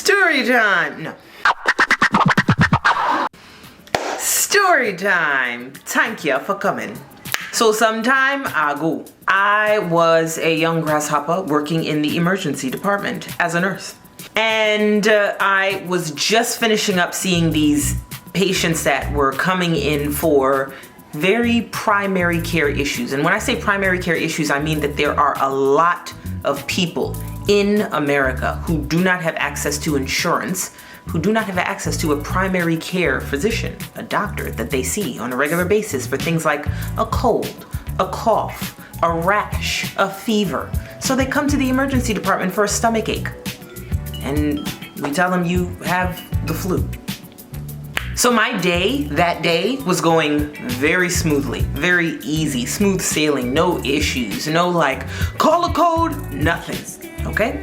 Story time. No. Story time. Thank you for coming. So some time ago, I was a young grasshopper working in the emergency department as a nurse. And I was just finishing up seeing these patients that were coming in for very primary care issues. And when I say primary care issues, I mean that there are a lot of people in America who do not have access to insurance, who do not have access to a primary care physician, a doctor that they see on a regular basis for things like a cold, a cough, a rash, a fever. So they come to the emergency department for a stomach ache. And we tell them you have the flu. So my day, that day, was going very smoothly, very easy, smooth sailing, no issues, no like, call a code, nothing, okay?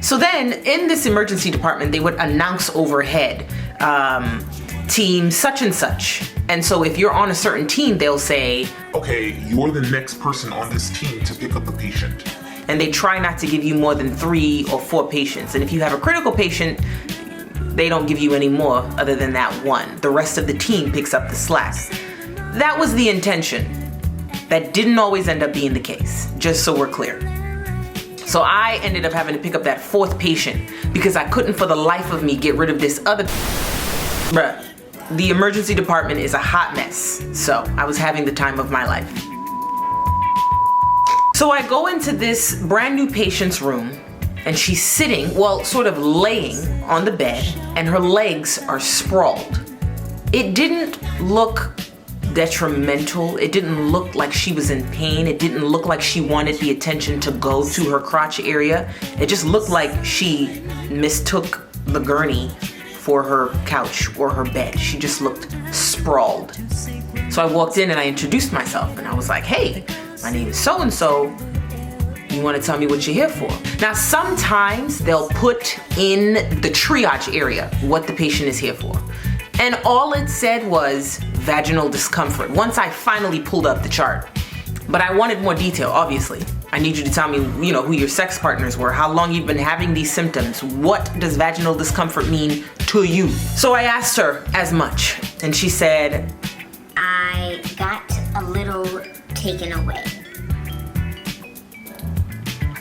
So then in this emergency department, they would announce overhead, team such and such. And so if you're on a certain team, they'll say, okay, you're the next person on this team to pick up the patient. And they try not to give you more than 3 or 4 patients. And if you have a critical patient, they don't give you any more other than that one. The rest of the team picks up the slack. That was the intention. That didn't always end up being the case, just so we're clear. So I ended up having to pick up that 4th patient because I couldn't for the life of me get rid of this other. Bruh, the emergency department is a hot mess. So I was having the time of my life. So I go into this brand new patient's room and she's sitting, well, sort of laying on the bed, and her legs are sprawled. It didn't look detrimental. It didn't look like she was in pain. It didn't look like she wanted the attention to go to her crotch area. It just looked like she mistook the gurney for her couch or her bed. She just looked sprawled. So I walked in and I introduced myself and I was like, hey, my name is so-and-so. You want to tell me what you're here for? Now, sometimes they'll put in the triage area what the patient is here for. And all it said was vaginal discomfort once I finally pulled up the chart. But I wanted more detail, obviously. I need you to tell me, who your sex partners were, how long you've been having these symptoms. What does vaginal discomfort mean to you? So I asked her as much, and she said, I got a little taken away.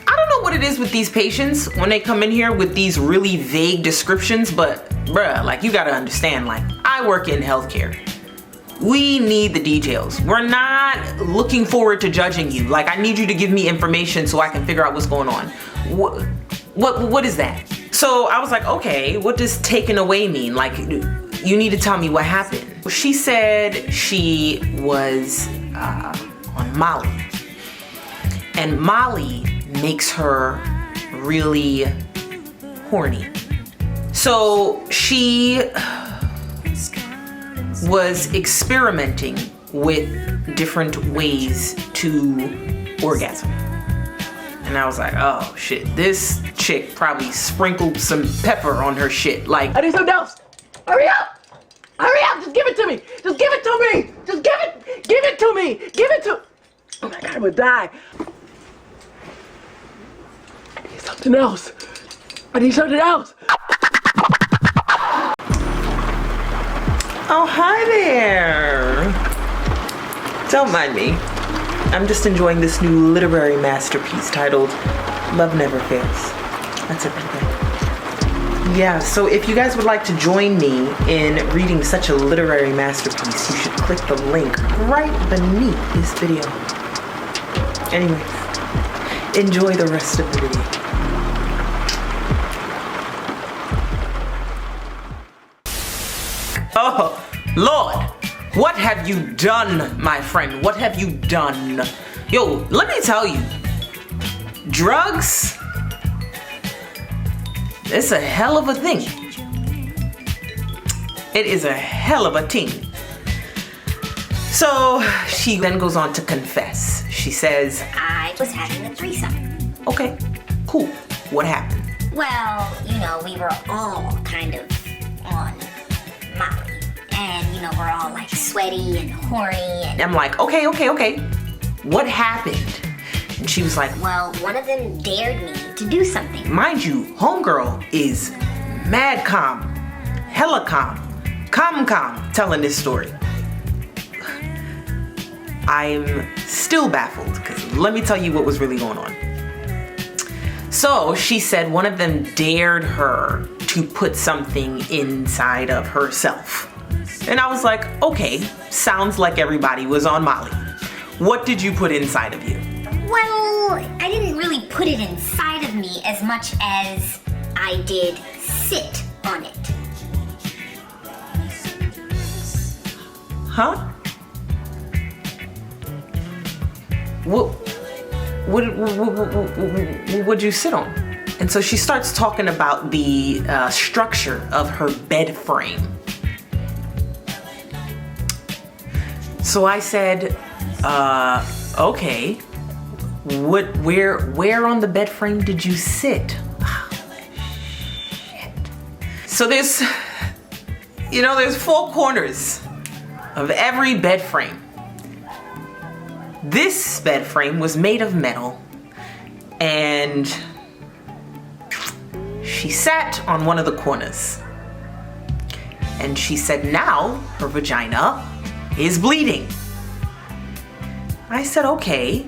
I don't know what it is with these patients when they come in here with these really vague descriptions, but bruh, like, you gotta understand, like, I work in healthcare. We need the details. We're not looking forward to judging you. Like, I need you to give me information so I can figure out what's going on. What is that? So I was like, okay, what does taken away mean? Like, you need to tell me what happened. She said she was on Molly. And Molly makes her really horny. So she was experimenting with different ways to orgasm. And I was like, oh shit, this chick probably sprinkled some pepper on her shit. Like, I need some else. Hurry up! Hurry up! Just give it to me! Just give it to me! Just give it to me! Give it to... Oh my God, I'm gonna die. I need something else. I need something else. oh, hi there. Don't mind me. I'm just enjoying this new literary masterpiece titled Love Never Fails. That's everything. Yeah, so if you guys would like to join me in reading such a literary masterpiece, you should click the link right beneath this video. Anyways, enjoy the rest of the video. Oh, Lord, what have you done, my friend? What have you done? Yo, let me tell you, drugs, it's a hell of a thing. It is a hell of a thing. So she then goes on to confess. She says, I was having a threesome. Okay, cool. What happened? Well, we were all kind of on Molly. And, we're all like sweaty and horny. And I'm like, okay. What happened? And she was like, well, one of them dared me to to do something. Mind you, homegirl is mad calm, hella calm, calm, telling this story. I'm still baffled, because let me tell you what was really going on. So she said one of them dared her to put something inside of herself. And I was like, okay, sounds like everybody was on Molly. What did you put inside of you? Well, I didn't really put it inside of me as much as I did sit on it. Huh? What'd you sit on? And so she starts talking about the structure of her bed frame. So I said, okay, where on the bed frame did you sit? Shit. So there's 4 corners of every bed frame. This bed frame was made of metal, and she sat on one of the corners. And she said now her vagina is bleeding. I said, okay.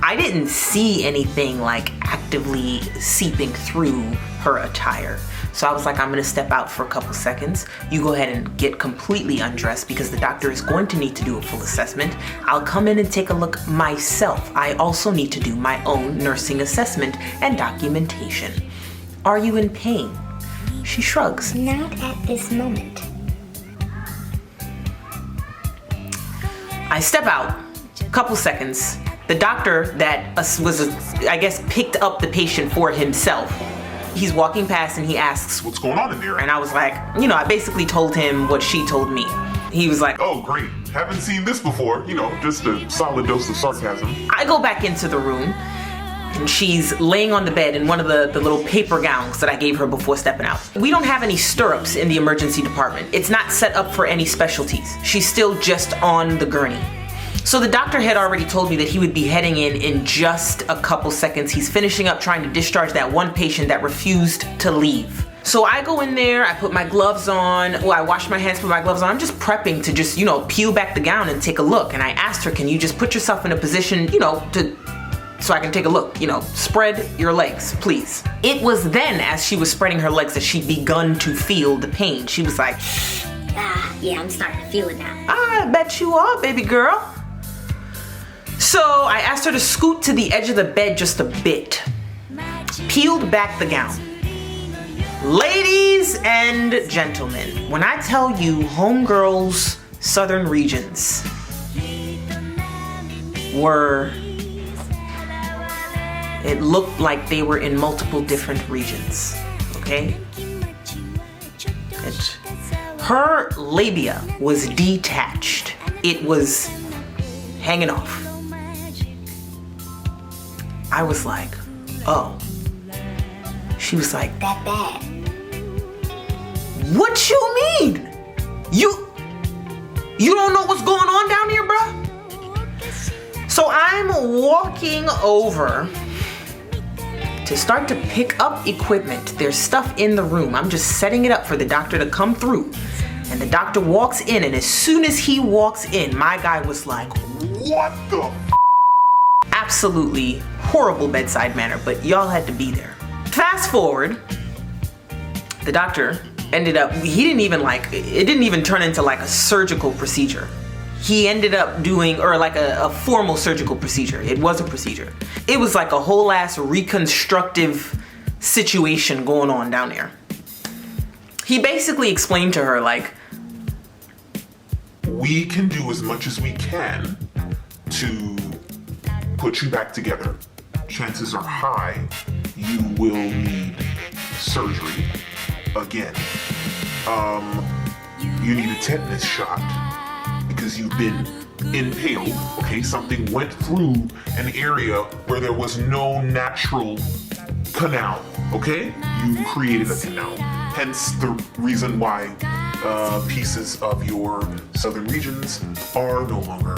I didn't see anything like actively seeping through her attire. So I was like, I'm gonna step out for a couple seconds. You go ahead and get completely undressed because the doctor is going to need to do a full assessment. I'll come in and take a look myself. I also need to do my own nursing assessment and documentation. Are you in pain? She shrugs. Not at this moment. I step out, couple seconds. The doctor that I guess picked up the patient for himself. He's walking past and he asks, What's going on in there? and I was like, I basically told him what she told me. He was like, Oh, great. Haven't seen this before. Just a solid dose of sarcasm. I go back into the room and she's laying on the bed in one of the little paper gowns that I gave her before stepping out. We don't have any stirrups in the emergency department. It's not set up for any specialties. She's still just on the gurney. So the doctor had already told me that he would be heading in just a couple seconds. He's finishing up trying to discharge that one patient that refused to leave. So I go in there, I put my gloves on, I wash my hands, put my gloves on. I'm just prepping to just, peel back the gown and take a look. And I asked her, can you just put yourself in a position, so I can take a look, spread your legs, please. It was then, as she was spreading her legs, that she'd begun to feel the pain. She was like, Yeah, I'm starting to feel it now. I bet you are, baby girl. So I asked her to scoot to the edge of the bed just a bit. Peeled back the gown. Ladies and gentlemen, when I tell you homegirls' southern regions it looked like they were in multiple different regions, okay? Her labia was detached. It was hanging off. I was like, oh. She was like, That bad. what you mean? You don't know what's going on down here, bruh? So I'm walking over to start to pick up equipment. There's stuff in the room. I'm just setting it up for the doctor to come through. And the doctor walks in, and as soon as he walks in, my guy was like, What the absolutely horrible bedside manner, but y'all had to be there. Fast forward, the doctor ended up, it didn't even turn into like a surgical procedure. He ended up doing, or like a formal surgical procedure. It was a procedure. It was like a whole ass reconstructive situation going on down there. He basically explained to her like, We can do as much as we can to put you back together. Chances are high you will need surgery again. You need a tetanus shot because you've been impaled. Okay, something went through an area where there was no natural canal. Okay, you created a canal. Hence the reason why pieces of your southern regions are no longer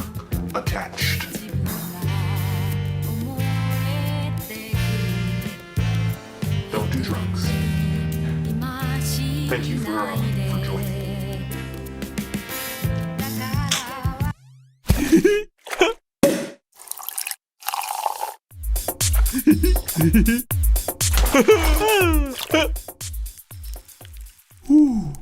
attached. don't do drugs. Thank you for joining. Ooh.